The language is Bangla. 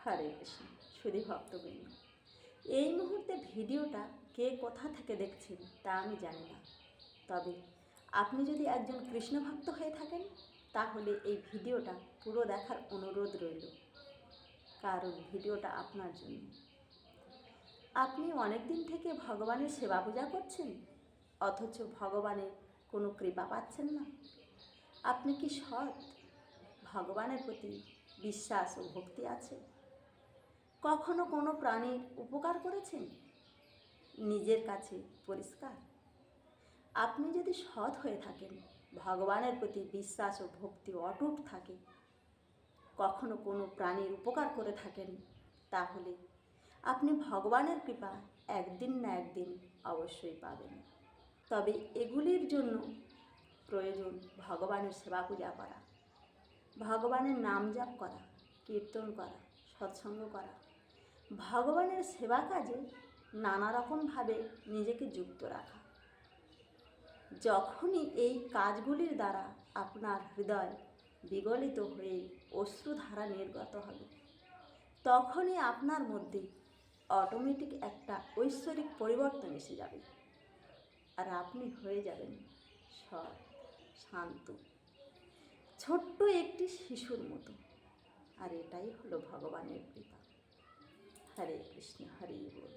হরে কৃষ্ণ। সুধী ভক্তবৃন্দ, এই মুহূর্তে ভিডিওটা কে কোথা থেকে দেখছেন তা আমি জানি না, তবে আপনি যদি একজন কৃষ্ণ ভক্ত হয়ে থাকেন তাহলে এই ভিডিওটা পুরো দেখার অনুরোধ রইল, কারণ ভিডিওটা আপনার জন্য। আপনি অনেক দিন থেকে ভগবানের সেবা পূজা করছেন, অথচ ভগবানের কোনো কৃপা পাচ্ছেন না। আপনি কি সৎ? ভগবানের প্রতি বিশ্বাস ও ভক্তি আছে? কখনো কোনো প্রাণীর উপকার করেছেন? নিজের কাছে পরিষ্কার? আপনি যদি সৎ হয়ে থাকেন, ভগবানের প্রতি বিশ্বাস ও ভক্তি অটুট থাকে, কখনো কোনো প্রাণীর উপকার করে থাকেন, তাহলে আপনি ভগবানের কৃপা একদিন না একদিন অবশ্যই পাবেন। তবে এগুলির জন্য প্রয়োজন ভগবানের সেবা পূজা করা, ভগবানের নাম জপ করা, কীর্তন করা, সৎসঙ্গ করা, ভগবানের সেবা কাজে নানা রকমভাবে নিজেকে যুক্ত রাখা। যখনই এই কাজগুলির দ্বারা আপনার হৃদয় বিগলিত হয়ে অশ্রুধারা নির্গত হবে, তখনই আপনার মধ্যে অটোমেটিক একটা ঐশ্বরিক পরিবর্তন এসে যাবে, আর আপনি হয়ে যাবেন সৎ, শান্ত, ছোট্ট একটি শিশুর মতো। আর এটাই হলো ভগবানের কৃপা। হরে কৃষ্ণ, হরি বল।